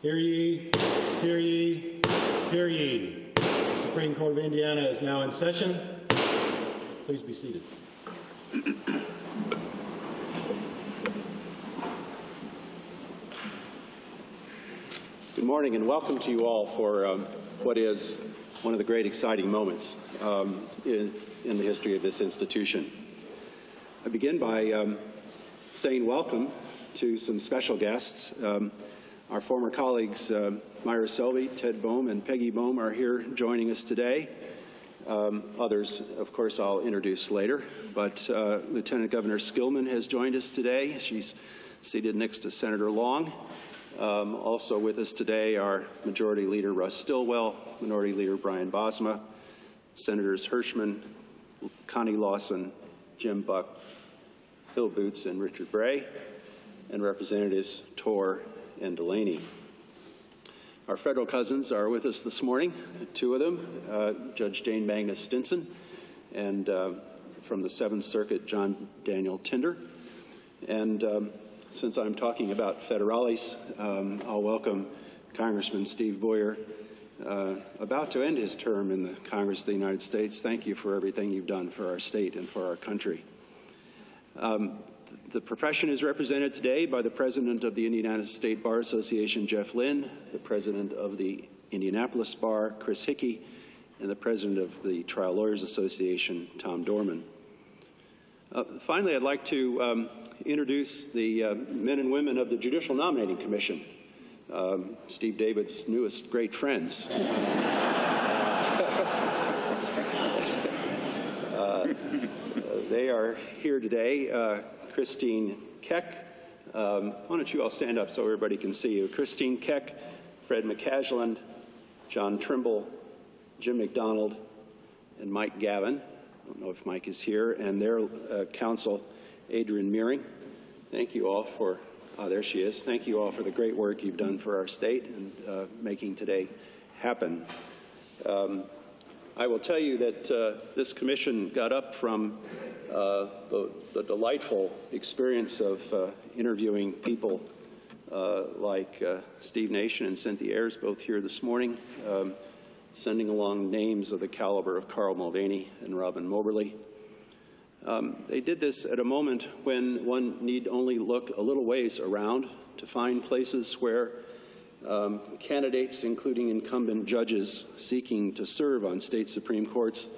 Hear ye, hear ye, hear ye. The Supreme Court of Indiana is now in session. Please be seated. Good morning and welcome to you all for what is one of the great exciting moments in the history of this institution. I begin by saying welcome to some special guests. Our former colleagues Myra Selby, Ted Boehm, and Peggy Boehm are here joining us today. Others, of course, I'll introduce later, but Lieutenant Governor Skillman has joined us today. She's seated next to Senator Long. Also with us today are Majority Leader Russ Stilwell, Minority Leader Brian Bosma, Senators Hirschman, Connie Lawson, Jim Buck, Phil Boots, and Richard Bray, and Representatives Torr and Delaney. Our federal cousins are with us this morning, two of them, Judge Jane Magnus Stinson, and from the Seventh Circuit, John Daniel Tinder. And since I'm talking about federales, I'll welcome Congressman Steve Boyer, about to end his term in the Congress of the United States. Thank you for everything you've done for our state and for our country. The profession is represented today by the President of the Indiana State Bar Association, Jeff Lynn, the President of the Indianapolis Bar, Chris Hickey, and the President of the Trial Lawyers Association, Tom Dorman. Finally, I'd like to introduce the men and women of the Judicial Nominating Commission, Steve David's newest great friends. They are here today. Christine Keck, why don't you all stand up so everybody can see you. Christine Keck, Fred McCasland, John Trimble, Jim McDonald, and Mike Gavin. I don't know if Mike is here, and their counsel, Adrian Meering. Thank you all for, there she is. Thank you all for the great work you've done for our state and making today happen. I will tell you that this commission got up from the delightful experience of interviewing people like Steve Nation and Cynthia Ayers, both here this morning, sending along names of the caliber of Carl Mulvaney and Robin Moberly. They did this at a moment when one need only look a little ways around to find places where candidates, including incumbent judges seeking to serve on state Supreme Courts,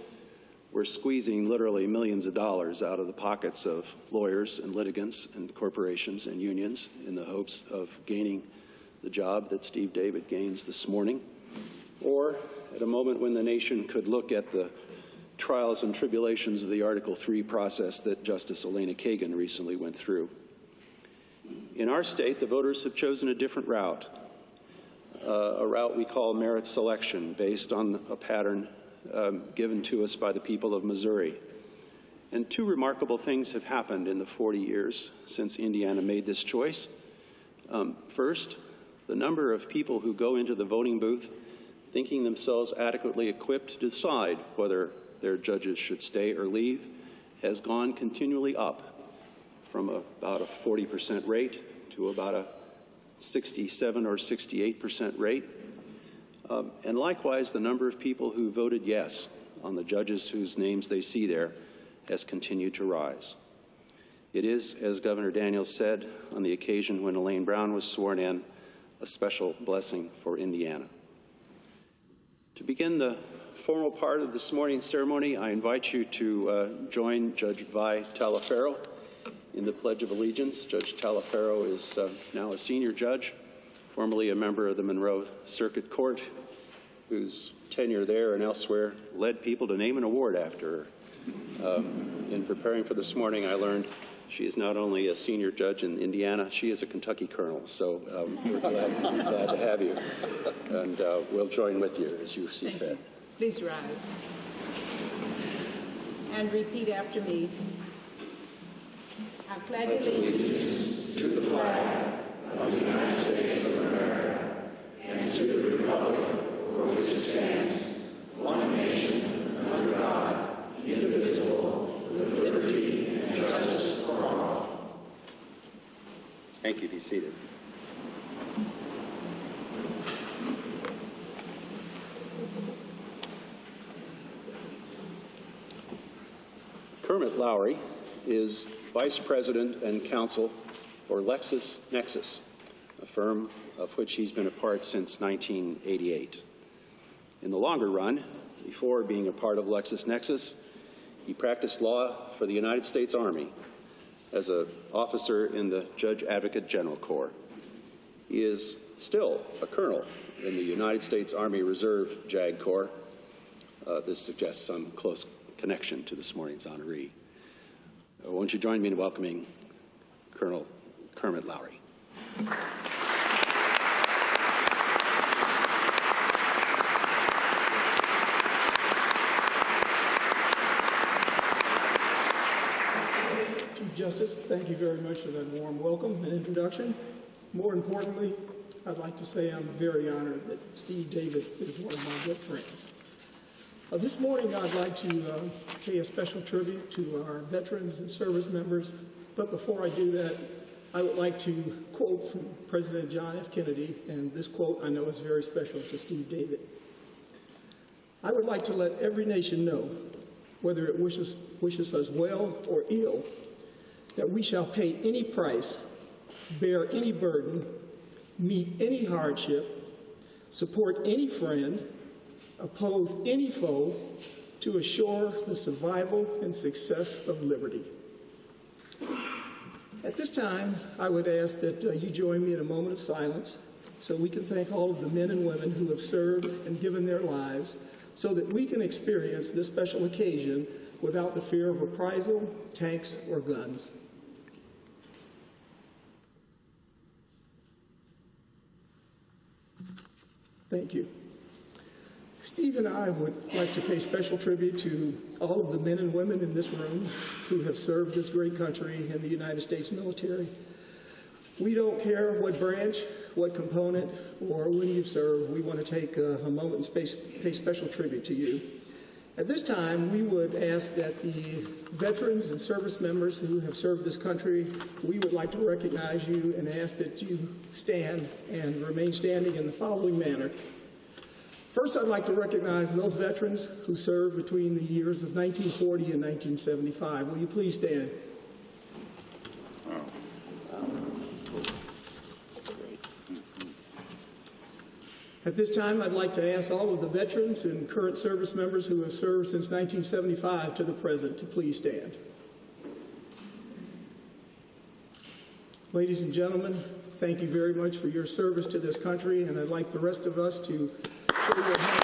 were squeezing literally millions of dollars out of the pockets of lawyers and litigants and corporations and unions in the hopes of gaining the job that Steve David gains this morning, or at a moment when the nation could look at the trials and tribulations of the Article III process that Justice Elena Kagan recently went through. In our state, the voters have chosen a different route, a route we call merit selection, based on a pattern given to us by the people of Missouri. And two remarkable things have happened in the 40 years since Indiana made this choice. First, the number of people who go into the voting booth thinking themselves adequately equipped to decide whether their judges should stay or leave has gone continually up from about a 40% rate to about a 67 or 68% rate. And likewise, the number of people who voted yes on the judges whose names they see there has continued to rise. It is, as Governor Daniels said on the occasion when Elaine Brown was sworn in, a special blessing for Indiana. To begin the formal part of this morning's ceremony, I invite you to join Judge Vi Talaferro in the Pledge of Allegiance. Judge Talaferro is now a senior judge, formerly a member of the Monroe Circuit Court, whose tenure there and elsewhere led people to name an award after her. In preparing for this morning, I learned she is not only a senior judge in Indiana, she is a Kentucky colonel. So we're glad to have you. And we'll join with you as you see fit. Please rise and repeat after me. I pledge allegiance to the flag of the United States of America and to the republic for which it stands, one nation, under God, indivisible, with liberty and justice for all. Thank you. Be seated. Kermit Lowry is Vice President and Counsel for LexisNexis, a firm of which he's been a part since 1988. In the longer run, before being a part of LexisNexis, he practiced law for the United States Army as an officer in the Judge Advocate General Corps. He is still a colonel in the United States Army Reserve JAG Corps. This suggests some close connection to this morning's honoree. Won't you join me in welcoming Colonel Kermit Lowry? Chief Justice, thank you very much for that warm welcome and introduction. More importantly, I'd like to say I'm very honored that Steve David is one of my good friends. This morning, I'd like to pay a special tribute to our veterans and service members, but before I do that, I would like to quote from President John F. Kennedy, and this quote I know is very special to Steve David. I would like to let every nation know, whether it wishes us well or ill, that we shall pay any price, bear any burden, meet any hardship, support any friend, oppose any foe, to assure the survival and success of liberty. At this time, I would ask that you join me in a moment of silence so we can thank all of the men and women who have served and given their lives so that we can experience this special occasion without the fear of reprisal, tanks, or guns. Thank you. Steve and I would like to pay special tribute to all of the men and women in this room who have served this great country in the United States military. We don't care what branch, what component, or when you serve. We want to take a moment and pay special tribute to you. At this time, we would ask that the veterans and service members who have served this country, we would like to recognize you and ask that you stand and remain standing in the following manner. First, I'd like to recognize those veterans who served between the years of 1940 and 1975. Will you please stand? At this time, I'd like to ask all of the veterans and current service members who have served since 1975 to the present to please stand. Ladies and gentlemen, thank you very much for your service to this country, and I'd like the rest of us to show your hand.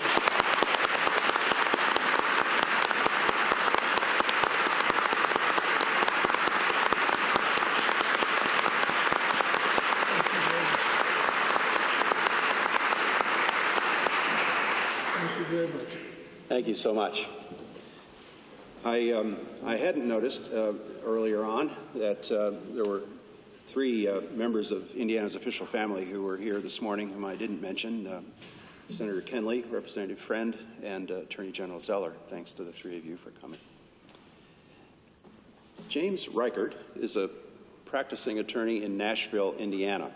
Thank you so much. I hadn't noticed earlier on that there were three members of Indiana's official family who were here this morning whom I didn't mention. Senator Kenley, Representative Friend, and Attorney General Zeller. Thanks to the three of you for coming. James Reichert is a practicing attorney in Nashville, Indiana.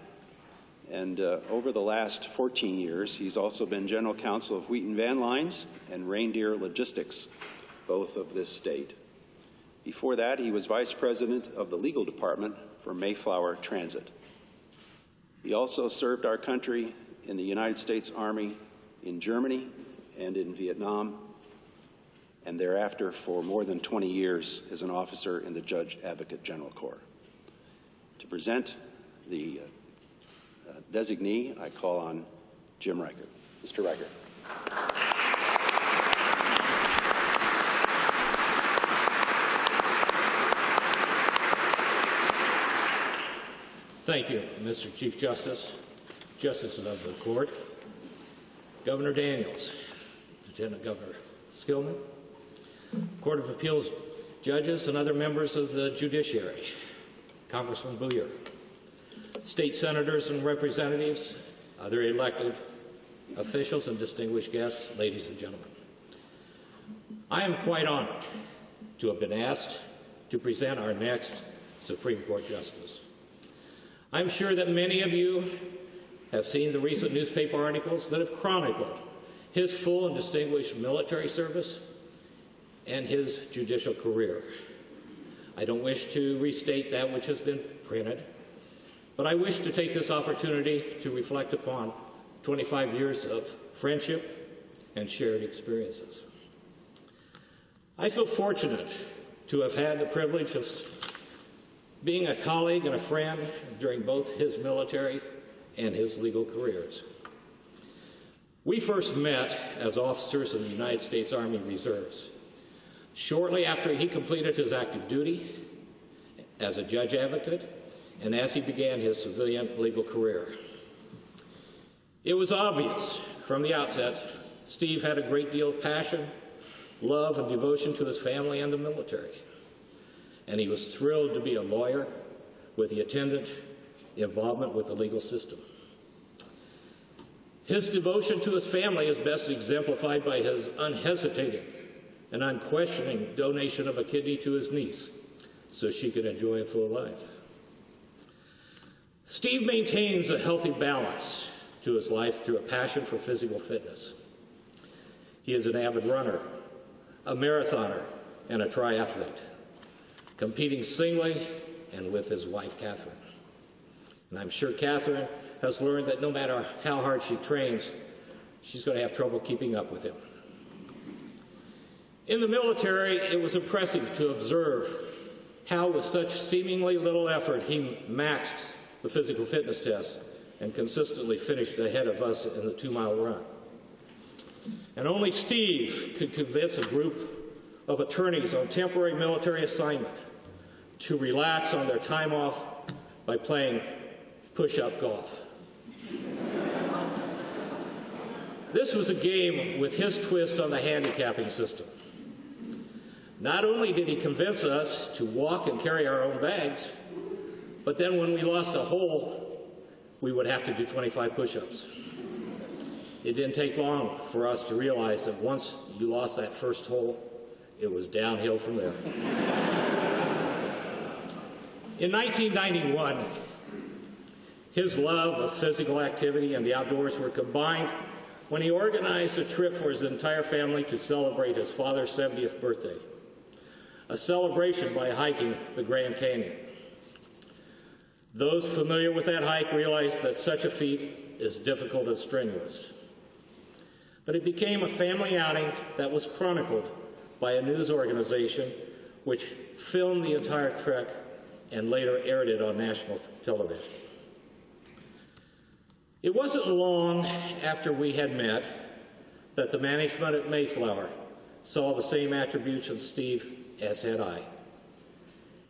And over the last 14 years, he's also been general counsel of Wheaton Van Lines and Reindeer Logistics, both of this state. Before that, he was vice president of the legal department for Mayflower Transit. He also served our country in the United States Army in Germany and in Vietnam, and thereafter for more than 20 years as an officer in the Judge Advocate General Corps. To present the designee, I call on Jim Reichert. Mr. Reichert. Thank you, Mr. Chief Justice, Justices of the Court, Governor Daniels, Lieutenant Governor Skillman, Court of Appeals judges and other members of the judiciary, Congressman Booyer, state senators and representatives, other elected officials and distinguished guests, ladies and gentlemen. I am quite honored to have been asked to present our next Supreme Court Justice. I'm sure that many of you have seen the recent newspaper articles that have chronicled his full and distinguished military service and his judicial career. I don't wish to restate that which has been printed, but I wish to take this opportunity to reflect upon 25 years of friendship and shared experiences. I feel fortunate to have had the privilege of being a colleague and a friend during both his military and his legal careers. We first met as officers in the United States Army Reserves, shortly after he completed his active duty as a judge advocate and as he began his civilian legal career. It was obvious from the outset Steve had a great deal of passion, love, and devotion to his family and the military, and he was thrilled to be a lawyer with the attendant involvement with the legal system. His devotion to his family is best exemplified by his unhesitating and unquestioning donation of a kidney to his niece so she could enjoy a full life. Steve maintains a healthy balance to his life through a passion for physical fitness. He is an avid runner, a marathoner, and a triathlete, competing singly and with his wife, Catherine. And I'm sure Catherine has learned that no matter how hard she trains, she's going to have trouble keeping up with him. In the military, it was impressive to observe how, with such seemingly little effort, he maxed the physical fitness test and consistently finished ahead of us in the 2-mile run. And only Steve could convince a group of attorneys on temporary military assignment to relax on their time off by playing push-up golf. This was a game with his twist on the handicapping system. Not only did he convince us to walk and carry our own bags, but then when we lost a hole, we would have to do 25 push-ups. It didn't take long for us to realize that once you lost that first hole, it was downhill from there. In 1991, his love of physical activity and the outdoors were combined when he organized a trip for his entire family to celebrate his father's 70th birthday, a celebration by hiking the Grand Canyon. Those familiar with that hike realize that such a feat is difficult and strenuous. But it became a family outing that was chronicled by a news organization which filmed the entire trek and later aired it on national television. It wasn't long after we had met that the management at Mayflower saw the same attributes in Steve as had I,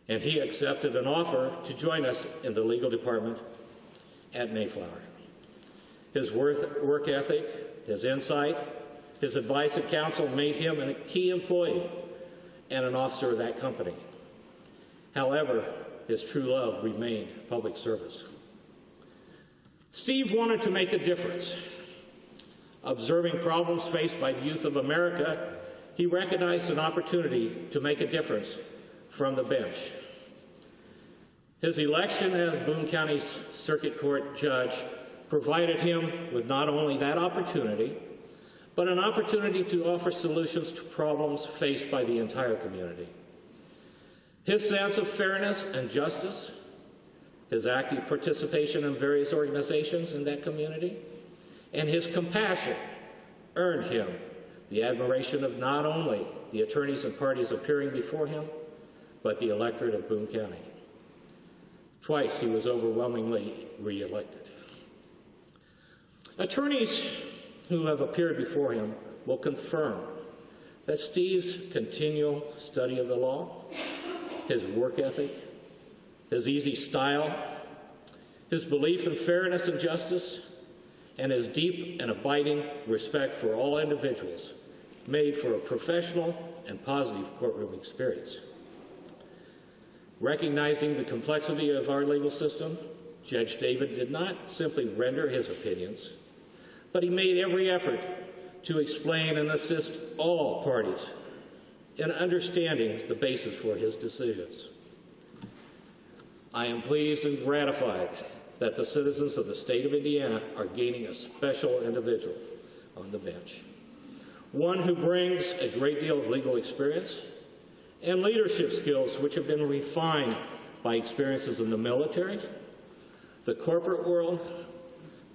and he accepted an offer to join us in the legal department at Mayflower. His work ethic, his insight, his advice and counsel made him a key employee and an officer of that company. However, his true love remained public service. Steve wanted to make a difference. Observing problems faced by the youth of America, he recognized an opportunity to make a difference from the bench. His election as Boone County's Circuit Court judge provided him with not only that opportunity, but an opportunity to offer solutions to problems faced by the entire community. His sense of fairness and justice, his active participation in various organizations in that community, and his compassion earned him the admiration of not only the attorneys and parties appearing before him, but the electorate of Boone County. Twice he was overwhelmingly re-elected. Attorneys who have appeared before him will confirm that Steve's continual study of the law, his work ethic, his easy style, his belief in fairness and justice, and his deep and abiding respect for all individuals made for a professional and positive courtroom experience. Recognizing the complexity of our legal system, Judge David did not simply render his opinions, but he made every effort to explain and assist all parties in understanding the basis for his decisions. I am pleased and gratified that the citizens of the state of Indiana are gaining a special individual on the bench, one who brings a great deal of legal experience and leadership skills which have been refined by experiences in the military, the corporate world,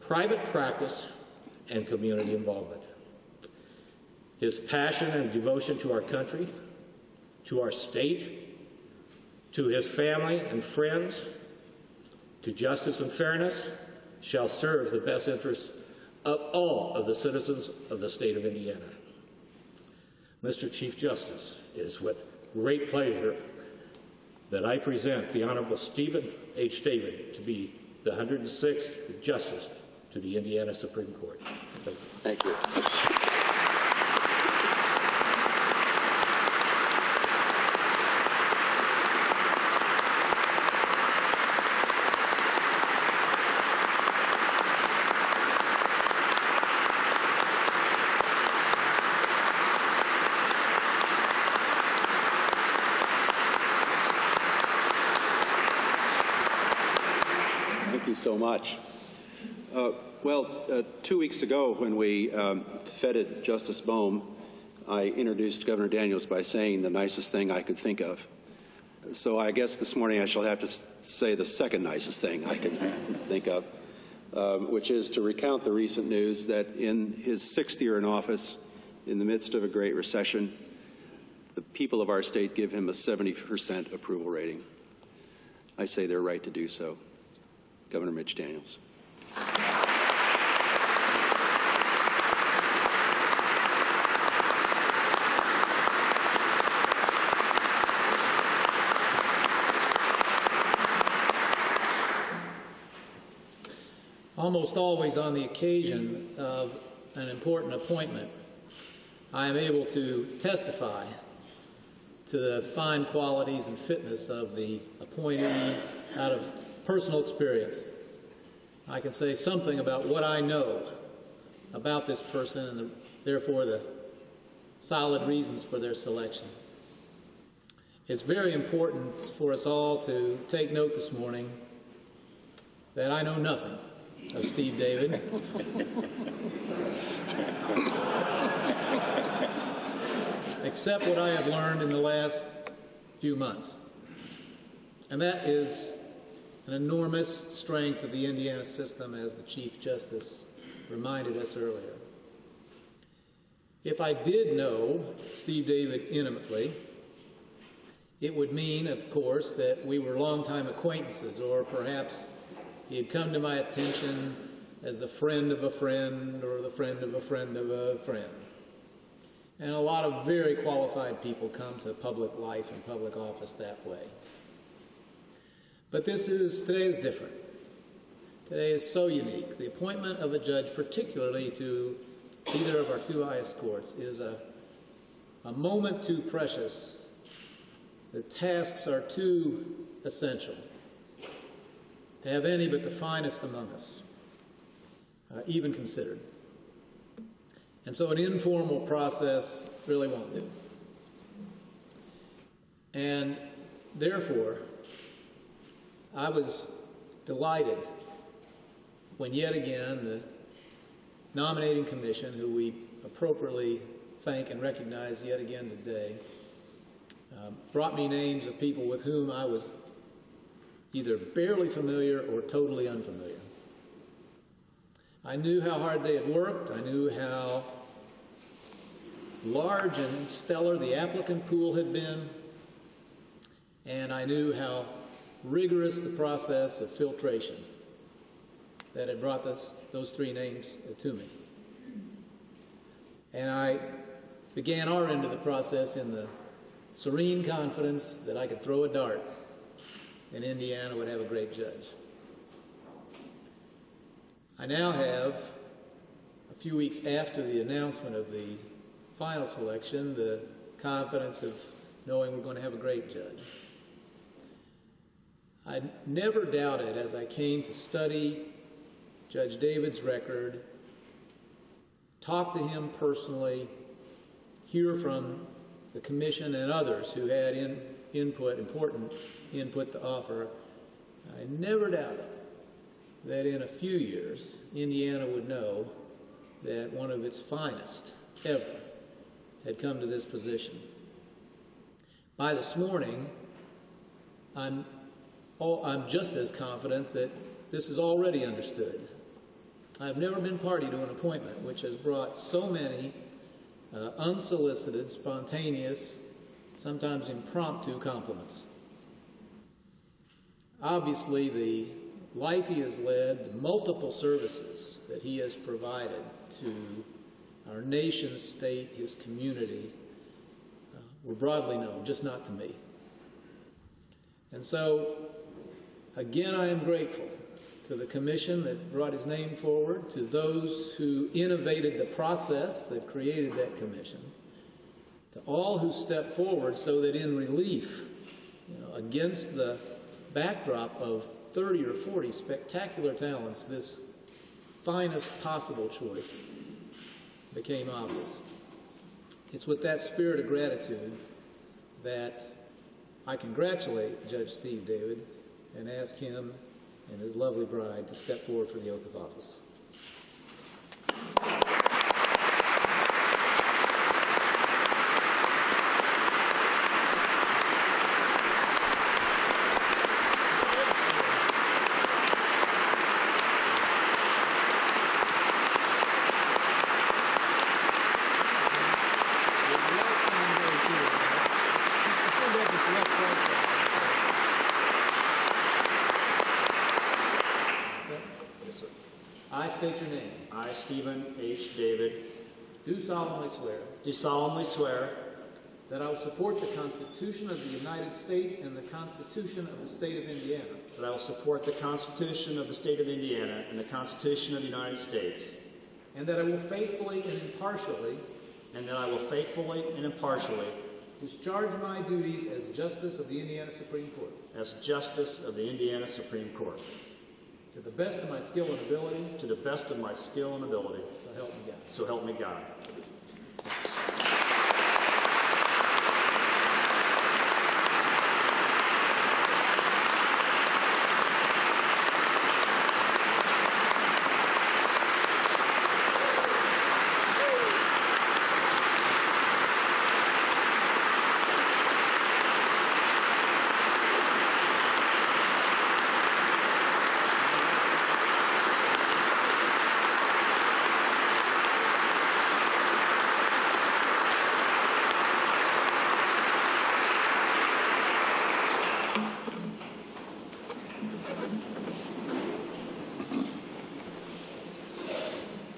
private practice, and community involvement. His passion and devotion to our country, to our state, to his family and friends, to justice and fairness, shall serve the best interests of all of the citizens of the state of Indiana. Mr. Chief Justice, it is with great pleasure that I present the Honorable Stephen H. David to be the 106th Justice to the Indiana Supreme Court. Thank you. Thank you so much. 2 weeks ago when we feted Justice Boehm, I introduced Governor Daniels by saying the nicest thing I could think of. So I guess this morning I shall have to say the second nicest thing I can think of, which is to recount the recent news that in his 6th year in office, in the midst of a great recession, the people of our state give him a 70% approval rating. I say they're right to do so. Governor Mitch Daniels. Almost always on the occasion of an important appointment, I am able to testify to the fine qualities and fitness of the appointee out of personal experience. I can say something about what I know about this person and therefore the solid reasons for their selection. It's very important for us all to take note this morning that I know nothing of Steve David. Except what I have learned in the last few months. And that is an enormous strength of the Indiana system, as the Chief Justice reminded us earlier. If I did know Steve David intimately, it would mean, of course, that we were longtime acquaintances, or perhaps he had come to my attention as the friend of a friend, or the friend of a friend of a friend. And a lot of very qualified people come to public life and public office that way. But today is different. Today is so unique. The appointment of a judge, particularly to either of our two highest courts, is a moment too precious. The tasks are too essential to have any but the finest among us even considered. And so an informal process really won't do. And therefore, I was delighted when yet again the nominating commission, who we appropriately thank and recognize yet again today, brought me names of people with whom I was either barely familiar or totally unfamiliar. I knew how hard they had worked. I knew how large and stellar the applicant pool had been. And I knew how rigorous the process of filtration that had brought those three names to me. And I began our end of the process in the serene confidence that I could throw a dart and Indiana would have a great judge. I now have, a few weeks after the announcement of the final selection, the confidence of knowing we're going to have a great judge. I never doubted, as I came to study Judge David's record, talk to him personally, hear from the commission and others who had important input to offer, I never doubted that in a few years, Indiana would know that one of its finest ever had come to this position. By this morning, I'm just as confident that this is already understood. I have never been party to an appointment which has brought so many unsolicited, spontaneous, sometimes impromptu compliments. Obviously, the life he has led, the multiple services that he has provided to our nation, state, his community, were broadly known, just not to me. And so, again, I am grateful to the commission that brought his name forward, to those who innovated the process that created that commission, to all who stepped forward so that in relief, against the backdrop of 30 or 40 spectacular talents, this finest possible choice became obvious. It's with that spirit of gratitude that I congratulate Judge Steve David and ask him and his lovely bride to step forward for the oath of office. I state your name. I, Stephen H. David, Do solemnly swear do solemnly swear that I will support the Constitution of the United States and the Constitution of the State of Indiana, that I will support the Constitution of the State of Indiana and the Constitution of the United States, and that I will faithfully and impartially discharge my duties as Justice of the Indiana Supreme Court, as Justice of the Indiana Supreme Court, to the best of my skill and ability, to the best of my skill and ability, so help me God. so help me God.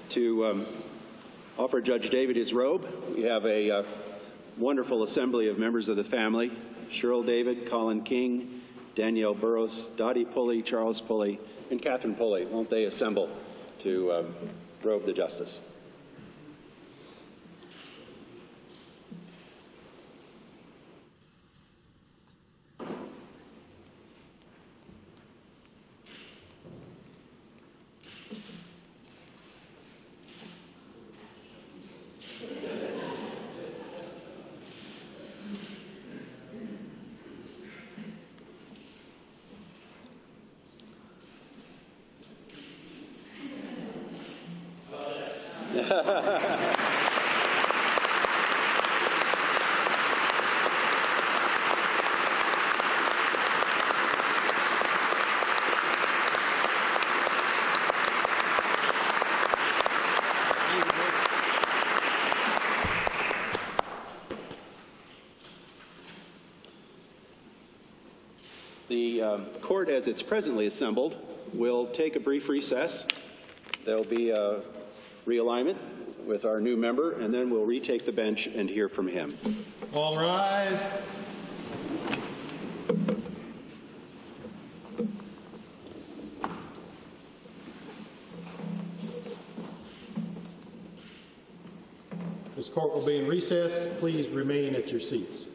To offer Judge David his robe, we have a wonderful assembly of members of the family: Cheryl David, Colin King, Danielle Burrows, Dottie Pulley, Charles Pulley, and Catherine Pulley. Won't they assemble to robe the justice? The court, as it's presently assembled, will take a brief recess. There'll be a realignment with our new member, and then we'll retake the bench and hear from him. All rise. This court will be in recess. Please remain at your seats.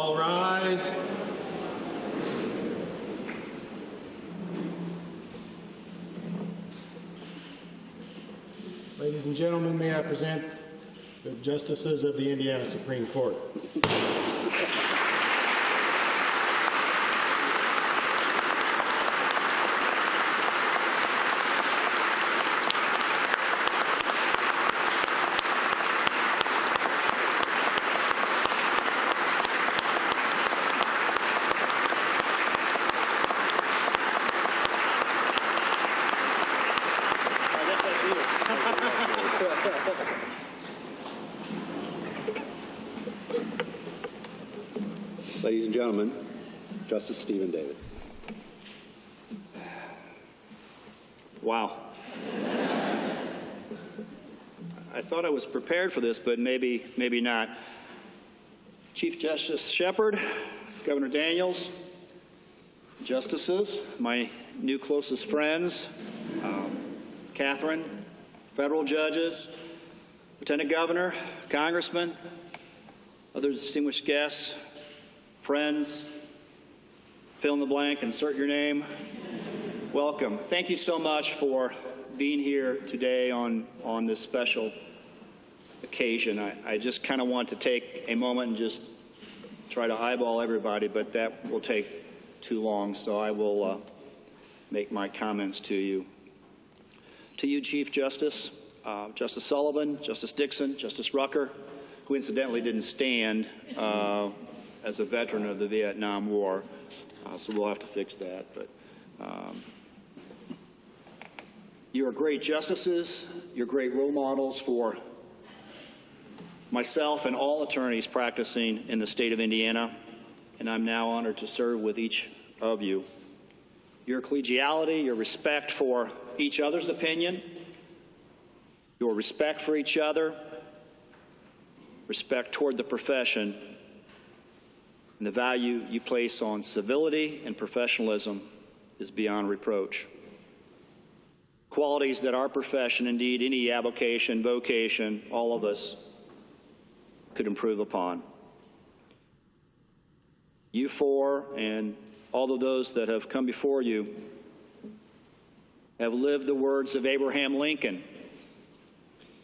All rise. Ladies and gentlemen, may I present the Justices of the Indiana Supreme Court. Ladies and gentlemen, Justice Stephen David. Wow. I thought I was prepared for this, but maybe not. Chief Justice Shepard, Governor Daniels, justices, my new closest friends, Catherine, federal judges, Lieutenant Governor, Congressman, other distinguished guests, friends, fill in the blank, insert your name. Welcome. Thank you so much for being here today on this special occasion. I just kind of want to take a moment and just try to eyeball everybody, but that will take too long, so I will make my comments to you. To you, Chief Justice, Justice Sullivan, Justice Dixon, Justice Rucker, who incidentally didn't stand as a veteran of the Vietnam War, so we'll have to fix that. But you are great justices. You're great role models for myself and all attorneys practicing in the state of Indiana, and I'm now honored to serve with each of you. Your collegiality, your respect for each other's opinion, your respect for each other, respect toward the profession, and the value you place on civility and professionalism is beyond reproach. Qualities that our profession, indeed any avocation, vocation, all of us could improve upon. You four and all of those that have come before you have lived the words of Abraham Lincoln.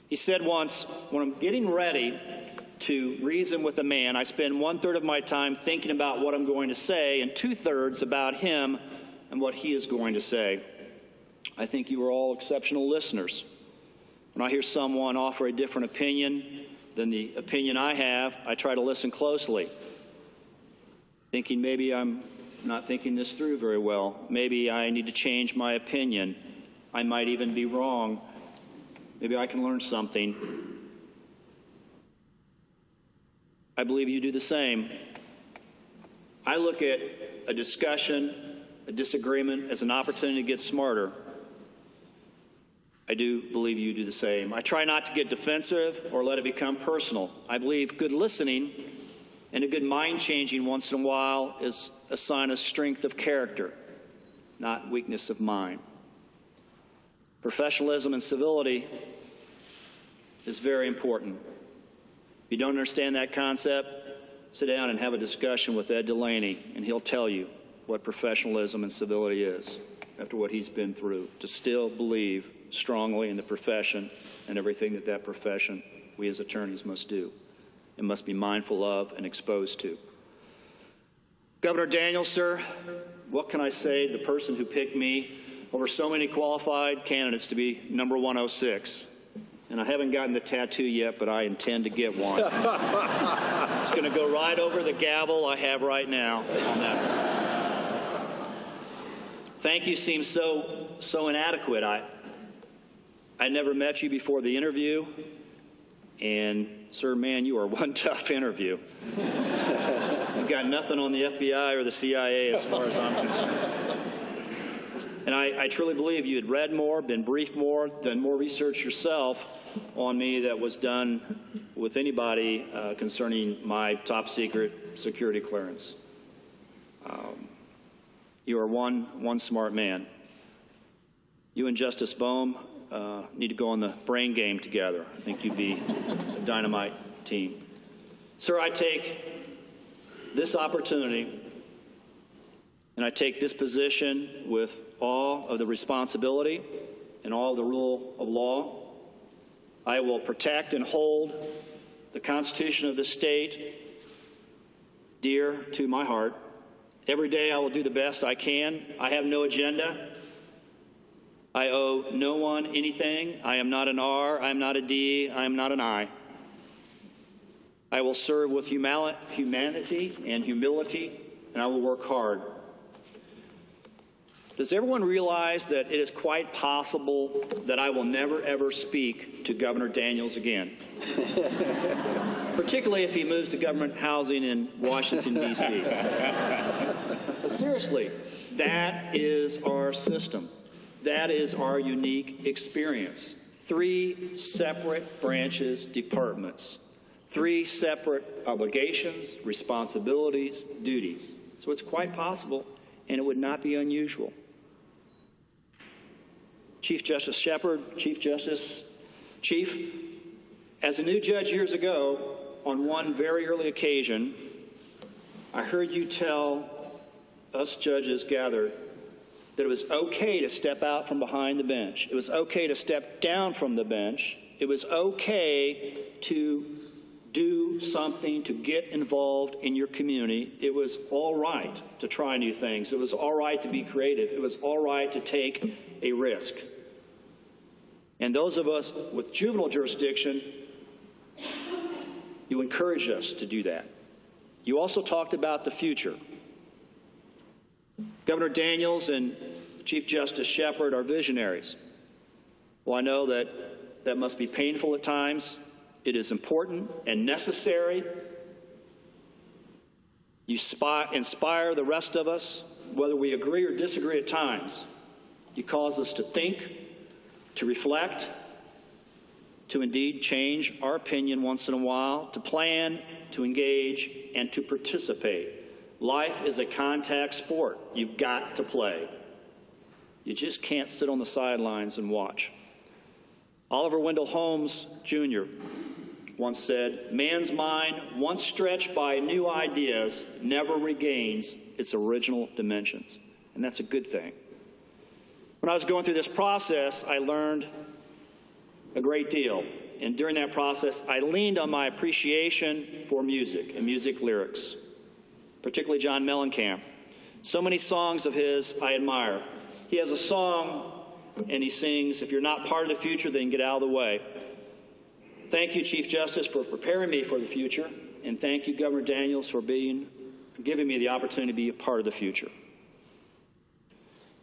He said once, when I'm getting ready to reason with a man, I spend 1/3 of my time thinking about what I'm going to say and 2/3 about him and what he is going to say. I think you are all exceptional listeners. When I hear someone offer a different opinion than the opinion I have, I try to listen closely, thinking maybe I'm not thinking this through very well. Maybe I need to change my opinion. I might even be wrong. Maybe I can learn something. I believe you do the same. I look at a discussion, a disagreement, as an opportunity to get smarter. I do believe you do the same. I try not to get defensive or let it become personal. I believe good listening and a good mind changing once in a while is a sign of strength of character, not weakness of mind. Professionalism and civility is very important. If you don't understand that concept, sit down and have a discussion with Ed Delaney, and he'll tell you what professionalism and civility is after what he's been through, to still believe strongly in the profession and everything that that profession we as attorneys must do and must be mindful of and exposed to. Governor Daniels, sir, what can I say? The person who picked me over so many qualified candidates to be number 106. And I haven't gotten the tattoo yet, but I intend to get one. It's going to go right over the gavel I have right now on that. Thank you seems so inadequate. I never met you before the interview, and sir, man, you are one tough interview. You've got nothing on the FBI or the CIA as far as I'm concerned. And I truly believe you had read more, been briefed more, done more research yourself on me that was done with anybody concerning my top secret security clearance. You are one smart man. You and Justice Boehm need to go on the brain game together. I think you'd be a dynamite team. Sir, I take this opportunity, and I take this position with all of the responsibility and all of the rule of law. I will protect and hold the Constitution of this state dear to my heart. Every day I will do the best I can. I have no agenda. I owe no one anything. I am not an R. I am not a D. I am not an I. I will serve with humanity and humility, and I will work hard. Does everyone realize that it is quite possible that I will never, ever speak to Governor Daniels again? Particularly if he moves to government housing in Washington, D.C. But seriously, that is our system. That is our unique experience. 3 separate branches, departments. 3 separate obligations, responsibilities, duties. So it's quite possible, and it would not be unusual. Chief Justice Shepard, Chief, as a new judge years ago, on one very early occasion, I heard you tell us judges gathered that it was okay to step out from behind the bench. It was okay to step down from the bench. It was okay to do something to get involved in your community. It was all right to try new things. It was all right to be creative. It was all right to take a risk. And those of us with juvenile jurisdiction, you encouraged us to do that. You also talked about the future. Governor Daniels and Chief Justice Shepard are visionaries. Well, I know that must be painful at times. It is important and necessary. You inspire the rest of us, whether we agree or disagree at times. You cause us to think, to reflect, to indeed change our opinion once in a while, to plan, to engage, and to participate. Life is a contact sport. You've got to play. You just can't sit on the sidelines and watch. Oliver Wendell Holmes, Jr. once said, "Man's mind, once stretched by new ideas, never regains its original dimensions." And that's a good thing. When I was going through this process, I learned a great deal. And during that process, I leaned on my appreciation for music and music lyrics, particularly John Mellencamp. So many songs of his I admire. He has a song, and he sings, "If you're not part of the future, then get out of the way." Thank you, Chief Justice, for preparing me for the future, and thank you, Governor Daniels, for giving me the opportunity to be a part of the future.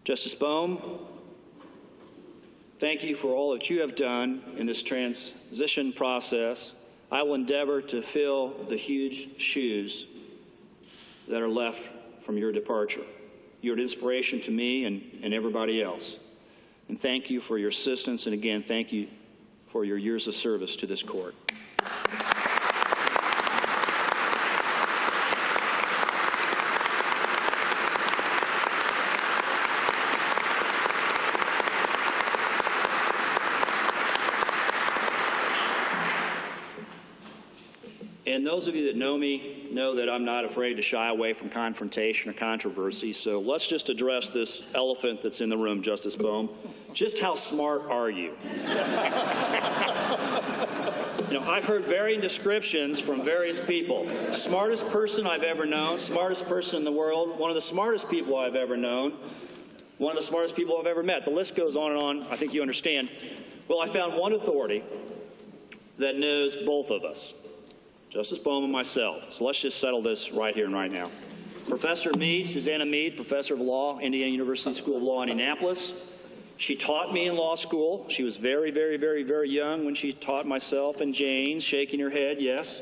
Justice Bohm, thank you for all that you have done in this transition process. I will endeavor to fill the huge shoes that are left from your departure. You're an inspiration to me and everybody else. And thank you for your assistance, and again, thank you for your years of service to this court. And those of you that know me know that I'm not afraid to shy away from confrontation or controversy. So let's just address this elephant that's in the room, Justice Bohm. Just how smart are you? I've heard varying descriptions from various people. Smartest person I've ever known, smartest person in the world, one of the smartest people I've ever known, one of the smartest people I've ever met. The list goes on and on. I think you understand. Well, I found one authority that knows both of us, Justice Bohm and myself. So let's just settle this right here and right now. Professor Mead, Susanna Mead, professor of law, Indiana University School of Law, Indianapolis. She taught me in law school. She was very, very, very, very young when she taught myself and Jane, shaking her head, yes.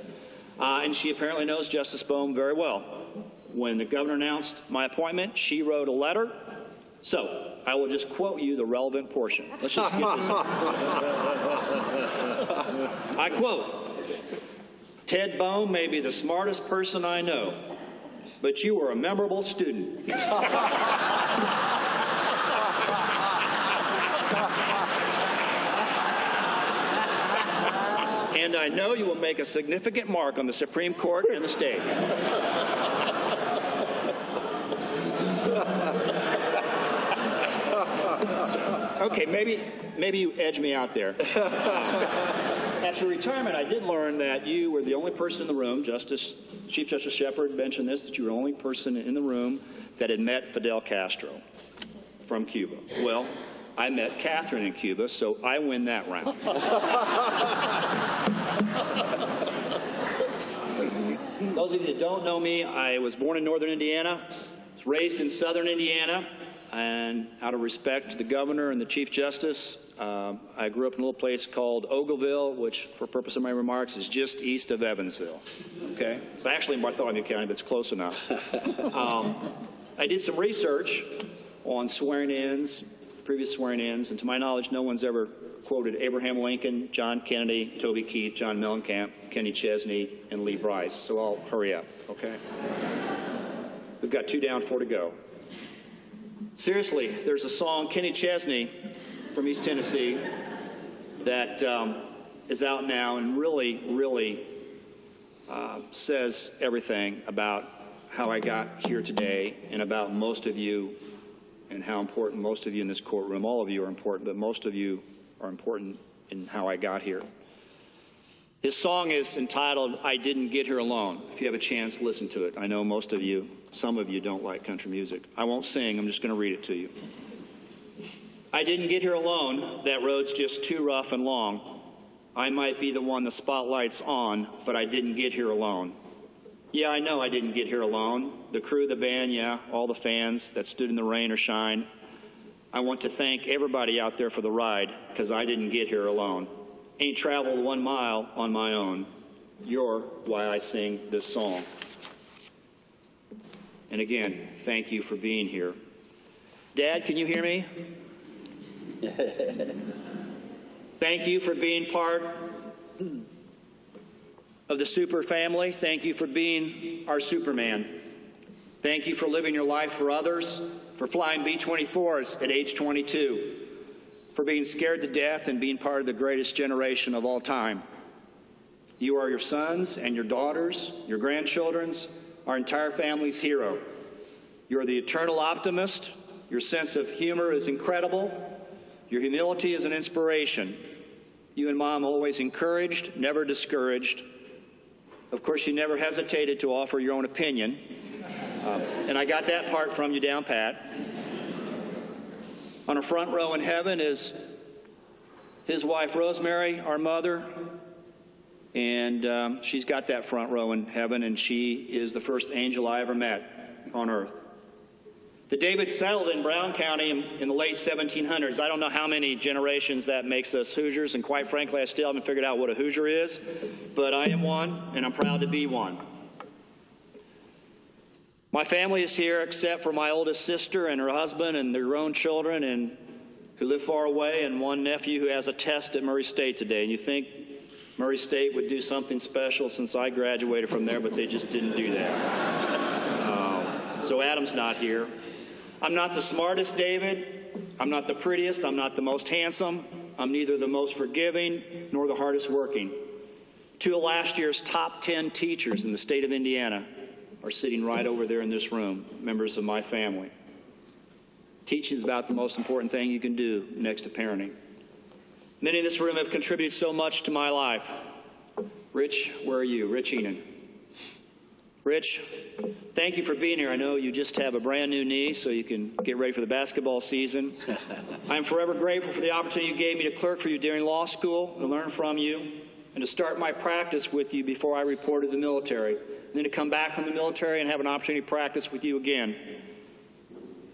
And she apparently knows Justice Bohm very well. When the governor announced my appointment, she wrote a letter. So I will just quote you the relevant portion. Let's just get this on. I quote, "Ted Bohm may be the smartest person I know, but you were a memorable student." And and I know you will make a significant mark on the Supreme Court and the state. Okay, maybe you edge me out there. At your retirement, I did learn that you were the only person in the room, Chief Justice Shepard mentioned this, that you were the only person in the room that had met Fidel Castro from Cuba. Well, I met Catherine in Cuba, so I win that round. Those of you that don't know me, I was born in northern Indiana, was raised in southern Indiana, and out of respect to the governor and the Chief Justice, I grew up in a little place called Ogleville, which, for purpose of my remarks, is just east of Evansville. Okay? It's actually in Bartholomew County, but it's close enough. I did some research on swearing-ins, previous swearing-ins, and to my knowledge, no one's ever quoted Abraham Lincoln, John Kennedy, Toby Keith, John Mellencamp, Kenny Chesney, and Lee Bryce. So I'll hurry up, okay? We've got 2 down, 4 to go. Seriously, there's a song, Kenny Chesney from East Tennessee, that is out now and really says everything about how I got here today and about most of you and how important most of you in this courtroom, all of you are important, but most of you are important in how I got here. His song is entitled, I Didn't Get Here Alone. If you have a chance, listen to it. I know most of you, some of you don't like country music. I won't sing, I'm just going to read it to you. I didn't get here alone, that road's just too rough and long. I might be the one the spotlight's on, but I didn't get here alone. Yeah, I know I didn't get here alone. The crew, the band, yeah, all the fans that stood in the rain or shine. I want to thank everybody out there for the ride, because I didn't get here alone. Ain't traveled 1 mile on my own. You're why I sing this song. And again, thank you for being here. Dad, can you hear me? Thank you for being part of the super family. Thank you for being our Superman. Thank you for living your life for others, for flying B-24s at age 22, for being scared to death and being part of the greatest generation of all time. You are your sons and your daughters, your grandchildren's, our entire family's hero. You are the eternal optimist. Your sense of humor is incredible. Your humility is an inspiration. You and Mom always encouraged, never discouraged. Of course, you never hesitated to offer your own opinion. And I got that part from you down pat. On a front row in heaven is his wife, Rosemary, our mother. And she's got that front row in heaven, and she is the first angel I ever met on earth. The David settled in Brown County in the late 1700s. I don't know how many generations that makes us Hoosiers, and quite frankly, I still haven't figured out what a Hoosier is, but I am one, and I'm proud to be one. My family is here except for my oldest sister and her husband and their grown children and who live far away, and one nephew who has a test at Murray State today. And you think Murray State would do something special since I graduated from there, but they just didn't do that. So Adam's not here. I'm not the smartest, David. I'm not the prettiest. I'm not the most handsome. I'm neither the most forgiving nor the hardest working. 2 of last year's top 10 teachers in the state of Indiana are sitting right over there in this room, members of my family. Teaching is about the most important thing you can do next to parenting. Many in this room have contributed so much to my life. Rich, where are you? Rich Enan. Rich, thank you for being here. I know you just have a brand new knee, so you can get ready for the basketball season. I'm forever grateful for the opportunity you gave me to clerk for you during law school, to learn from you, and to start my practice with you before I reported to the military, and then to come back from the military and have an opportunity to practice with you again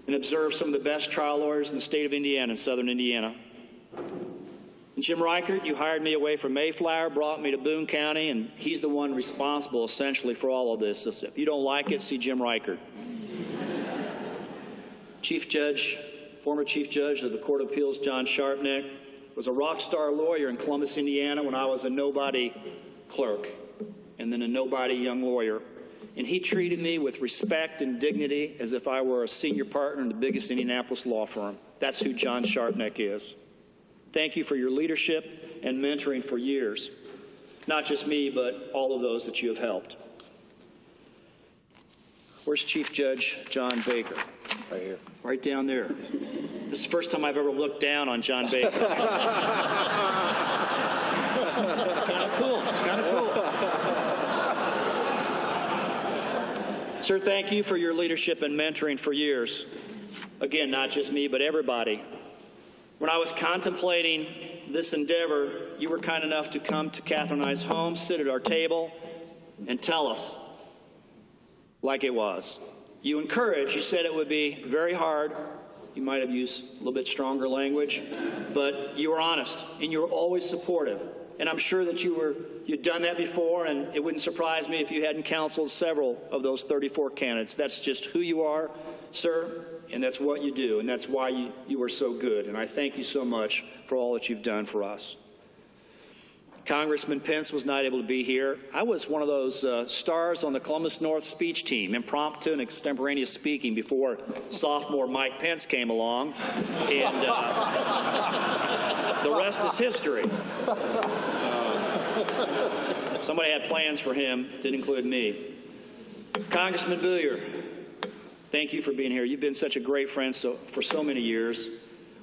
and observe some of the best trial lawyers in the state of Indiana and southern Indiana. And Jim Reichert, you hired me away from Mayflower, brought me to Boone County, and he's the one responsible essentially for all of this. If you don't like it, see Jim Reichert. Chief Judge, former Chief Judge of the Court of Appeals, John Sharpneck, was a rock star lawyer in Columbus, Indiana when I was a nobody clerk and then a nobody young lawyer. And he treated me with respect and dignity as if I were a senior partner in the biggest Indianapolis law firm. That's who John Sharpneck is. Thank you for your leadership and mentoring for years. not just me, but all of those that you have helped. Where's Chief Judge John Baker? Right here. Right down there. This is the first time I've ever looked down on John Baker. It's kind of cool. It's kind of cool. Sir, thank you for your leadership and mentoring for years. Again, not just me, but everybody. When I was contemplating this endeavor, you were kind enough to come to Catherine and I's home, sit at our table, and tell us like it was. You encouraged. You said it would be very hard. You might have used a little bit stronger language, but you were honest, and you were always supportive. And I'm sure that you'd done that before, and it wouldn't surprise me if you hadn't counseled several of those 34 candidates. That's just who you are, sir, and that's what you do, and that's why you were so good. And I thank you so much for all that you've done for us. Congressman Pence was not able to be here. I was one of those stars on the Columbus North speech team, impromptu and extemporaneous speaking before sophomore Mike Pence came along, and the rest is history. Somebody had plans for him, didn't include me. Congressman Booyer, thank you for being here. You've been such a great friend for so many years.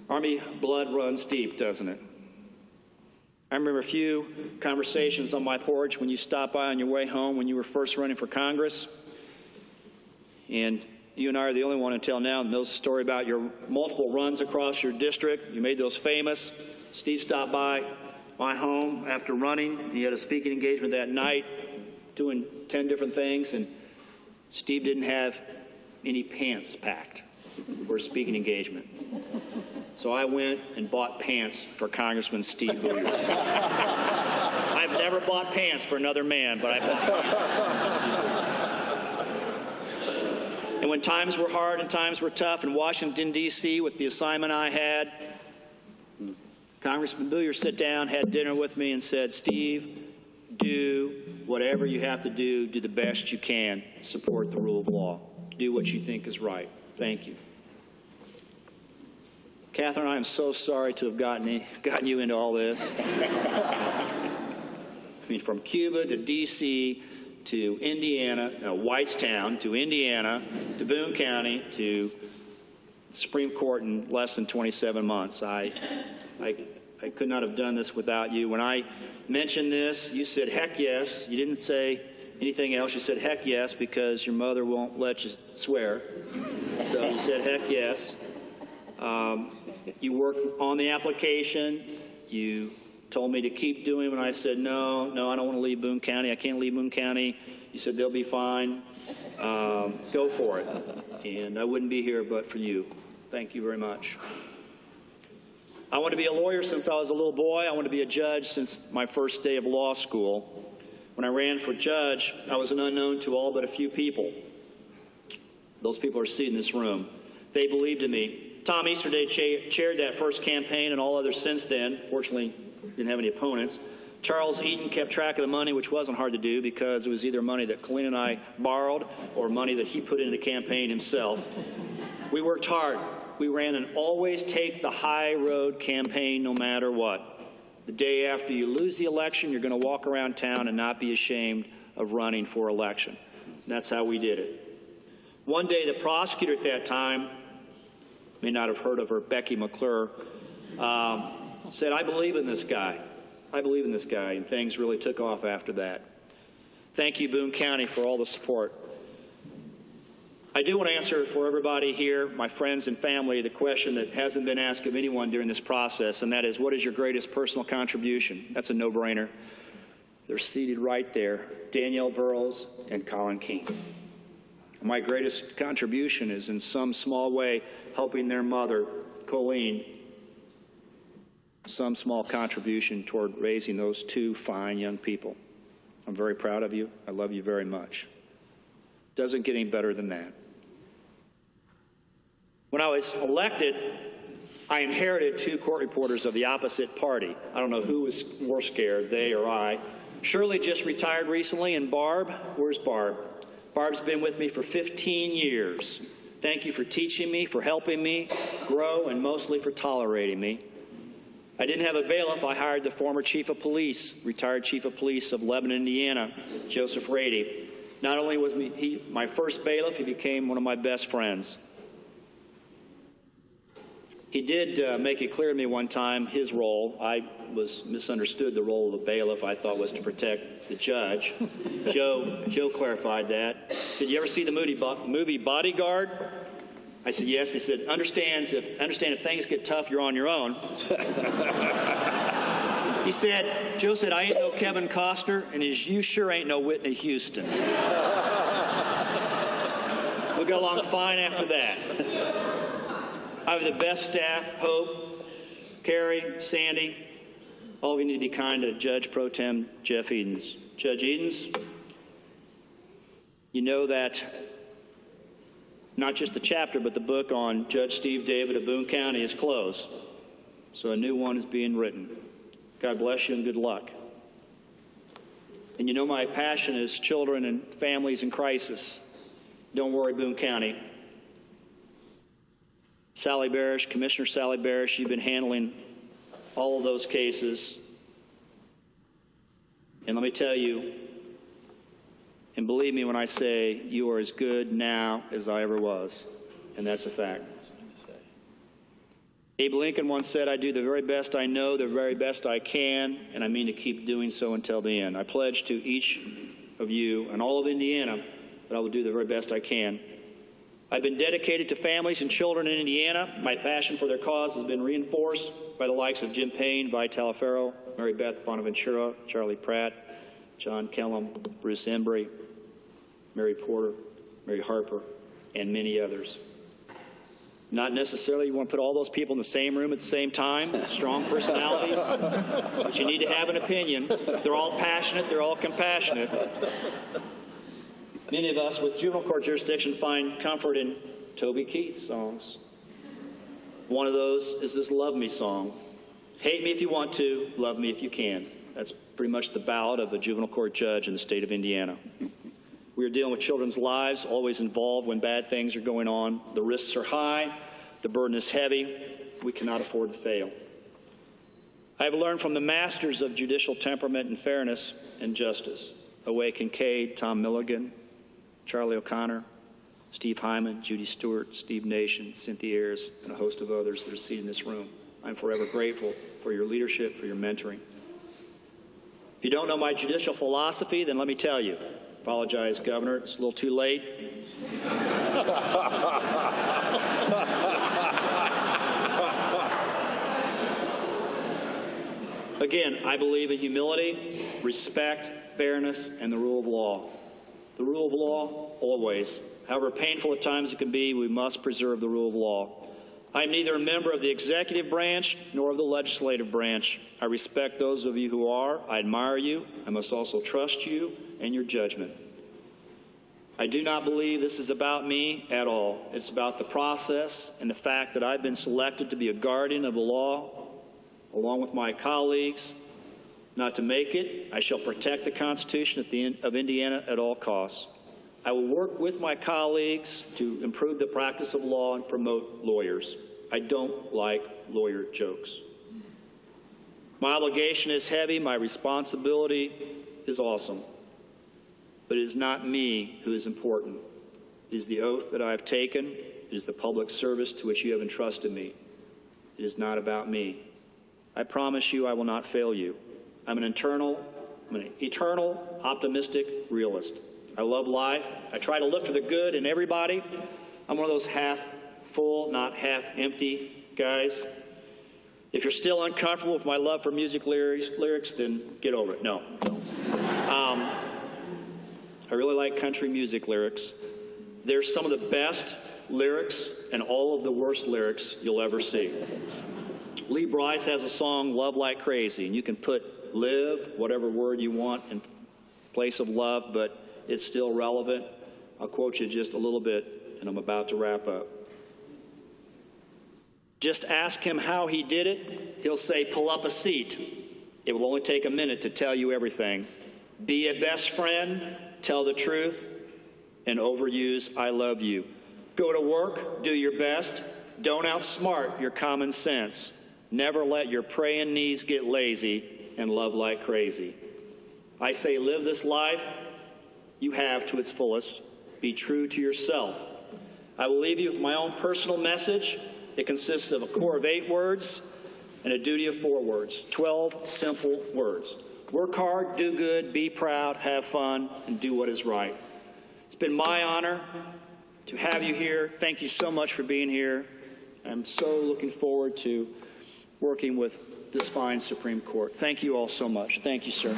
Army blood runs deep, doesn't it? I remember a few conversations on my porch when you stopped by on your way home when you were first running for Congress. And you and I are the only one until now that knows the story about your multiple runs across your district. You made those famous. Steve stopped by my home after running. He had a speaking engagement that night, doing 10 different things, and Steve didn't have any pants packed for a speaking engagement. So I went and bought pants for Congressman Steve Booyer. I've never bought pants for another man, but I bought pants for Steve Booyer. And when times were hard and times were tough in Washington, D.C., with the assignment I had, Congressman Booyer sat down, had dinner with me, and said, Steve, do whatever you have to do the best you can. Support the rule of law. Do what you think is right. Thank you. Catherine, I am so sorry to have gotten you into all this. I mean, from Cuba to D.C. to Indiana, Whitestown to Indiana to Boone County to the Supreme Court in less than 27 months. I could not have done this without you. When I mentioned this, you said, heck yes. You didn't say anything else. You said, heck yes, because your mother won't let you swear. So you said, heck yes. You worked on the application. You told me to keep doing it, and I said, no, I don't want to leave Boone County. I can't leave Boone County. You said, they'll be fine. Go for it. And I wouldn't be here but for you. Thank you very much. I wanted to be a lawyer since I was a little boy. I wanted to be a judge since my first day of law school. When I ran for judge, I was an unknown to all but a few people. Those people are seated in this room. They believed in me. Tom Easterday chaired that first campaign and all others since then. Fortunately, didn't have any opponents. Charles Eaton kept track of the money, which wasn't hard to do because it was either money that Colleen and I borrowed or money that he put into the campaign himself. We worked hard. We ran an always take the high road campaign no matter what. The day after you lose the election, you're going to walk around town and not be ashamed of running for election. And that's how we did it. One day, the prosecutor at that time, may not have heard of her, Becky McClure, said, I believe in this guy. I believe in this guy, and things really took off after that. Thank you, Boone County, for all the support. I do want to answer for everybody here, my friends and family, the question that hasn't been asked of anyone during this process, and that is, what is your greatest personal contribution? That's a no-brainer. They're seated right there, Danielle Burrows and Colin King. My greatest contribution is in some small way helping their mother, Colleen, some small contribution toward raising those two fine young people. I'm very proud of you. I love you very much. Doesn't get any better than that. When I was elected, I inherited two court reporters of the opposite party. I don't know who was more scared, they or I. Shirley just retired recently, and Barb, where's Barb? Barb's been with me for 15 years. Thank you for teaching me, for helping me grow, and mostly for tolerating me. I didn't have a bailiff. I hired the former chief of police, retired chief of police of Lebanon, Indiana, Joseph Rady. Not only was he my first bailiff, he became one of my best friends. He did make it clear to me one time his role. I misunderstood the role of the bailiff. I thought was to protect the judge. Joe clarified that. He said, "You ever see the movie Bodyguard?" I said, "Yes." He said, understand if things get tough, you're on your own. He said, Joe said, "I ain't no Kevin Costner, and you sure ain't no Whitney Houston." We got along fine after that. I have the best staff: Hope, Carrie, Sandy. All of you need to be kind to Judge Pro Tem Jeff Edens. Judge Edens, you know that not just the chapter, but the book on Judge Steve David of Boone County is closed. So a new one is being written. God bless you and good luck. And you know my passion is children and families in crisis. Don't worry, Boone County. Sally Barish, Commissioner Sally Barish, you've been handling all of those cases. And let me tell you, and believe me when I say you are as good now as I ever was. And that's a fact. Abe Lincoln once said, "I do the very best I know, the very best I can, and I mean to keep doing so until the end." I pledge to each of you and all of Indiana that I will do the very best I can. I've been dedicated to families and children in Indiana. My passion for their cause has been reinforced by the likes of Jim Payne, Vi Talaferro, Mary Beth Bonaventura, Charlie Pratt, John Kellum, Bruce Embry, Mary Porter, Mary Harper, and many others. Not necessarily you want to put all those people in the same room at the same time, strong personalities, but you need to have an opinion. They're all passionate, they're all compassionate. Many of us with juvenile court jurisdiction find comfort in Toby Keith songs. One of those is this Love Me song. Hate me if you want to, love me if you can. That's pretty much the ballad of a juvenile court judge in the state of Indiana. We are dealing with children's lives, always involved when bad things are going on. The risks are high, the burden is heavy. We cannot afford to fail. I have learned from the masters of judicial temperament and fairness and justice: Owe Kincaid, Tom Milligan, Charlie O'Connor, Steve Hyman, Judy Stewart, Steve Nation, Cynthia Ayers, and a host of others that are seated in this room. I'm forever grateful for your leadership, for your mentoring. If you don't know my judicial philosophy, then let me tell you. Apologize, Governor. It's a little too late. Again, I believe in humility, respect, fairness, and the rule of law. The rule of law, always. However painful at times it can be, we must preserve the rule of law. I am neither a member of the executive branch nor of the legislative branch. I respect those of you who are. I admire you. I must also trust you and your judgment. I do not believe this is about me at all. It's about the process and the fact that I've been selected to be a guardian of the law, along with my colleagues. Not to make it, I shall protect the Constitution of Indiana at all costs. I will work with my colleagues to improve the practice of law and promote lawyers. I don't like lawyer jokes. My obligation is heavy. My responsibility is awesome. But it is not me who is important. It is the oath that I have taken. It is the public service to which you have entrusted me. It is not about me. I promise you I will not fail you. I'm an eternal, optimistic realist. I love life. I try to look for the good in everybody. I'm one of those half full, not half empty guys. If you're still uncomfortable with my love for music lyrics, then get over it. No. I really like country music lyrics. They're some of the best lyrics and all of the worst lyrics you'll ever see. Lee Brice has a song, Love Like Crazy, and you can put live, whatever word you want, in place of love, but it's still relevant. I'll quote you just a little bit, and I'm about to wrap up. Just ask him how he did it. He'll say, pull up a seat. It will only take a minute to tell you everything. Be a best friend, tell the truth, and overuse I love you. Go to work, do your best. Don't outsmart your common sense. Never let your praying knees get lazy and love like crazy. I say live this life you have to its fullest. Be true to yourself. I will leave you with my own personal message. It consists of a core of 8 words and a duty of 4 words. 12 simple words. Work hard, do good, be proud, have fun, and do what is right. It's been my honor to have you here. Thank you so much for being here. I'm so looking forward to working with this fine Supreme Court. Thank you all so much. Thank you, sir.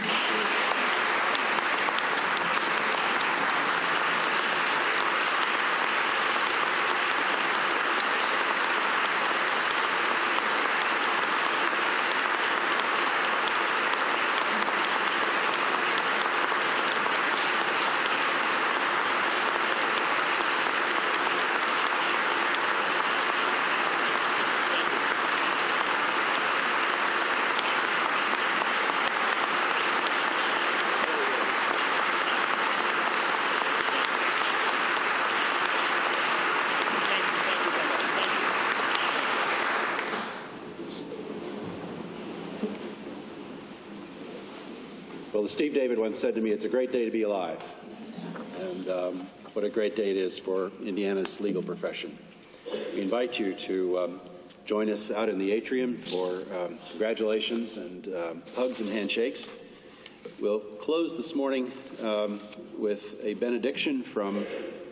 Well, Steve David once said to me, it's a great day to be alive. And what a great day it is for Indiana's legal profession. We invite you to join us out in the atrium for congratulations and hugs and handshakes. We'll close this morning with a benediction from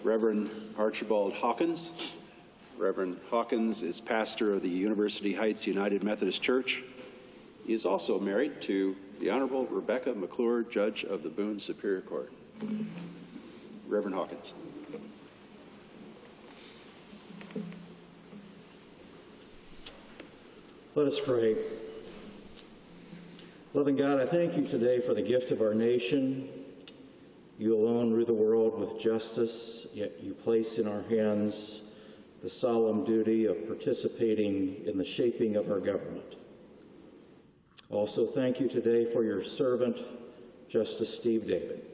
Reverend Archibald Hawkins. Reverend Hawkins is pastor of the University Heights United Methodist Church. He is also married to the Honorable Rebecca McClure, Judge of the Boone Superior Court. Reverend Hawkins. Let us pray. Loving God, I thank you today for the gift of our nation. You alone rule the world with justice, yet you place in our hands the solemn duty of participating in the shaping of our government. Also, thank you today for your servant, Justice Steve David.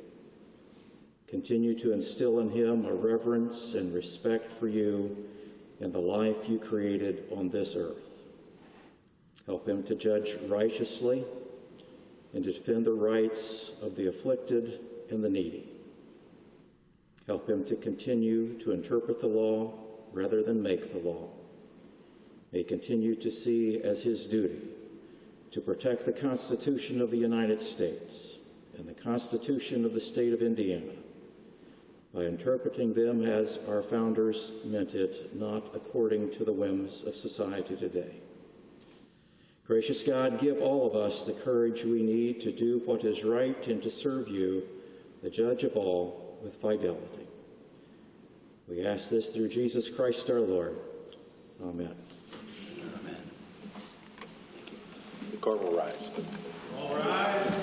Continue to instill in him a reverence and respect for you and the life you created on this earth. Help him to judge righteously and to defend the rights of the afflicted and the needy. Help him to continue to interpret the law rather than make the law. May he continue to see as his duty to protect the Constitution of the United States and the Constitution of the state of Indiana by interpreting them as our founders meant it, not according to the whims of society today. Gracious God, give all of us the courage we need to do what is right and to serve you, the judge of all, with fidelity. We ask this through Jesus Christ our Lord. Amen. Amen. The court will rise. All rise.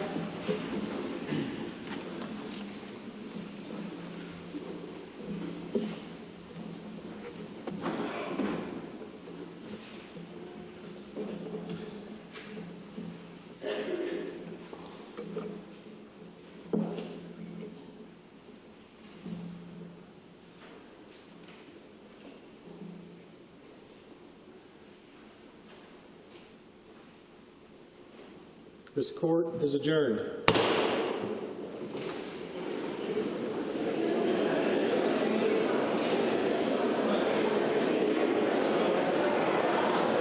This court is adjourned.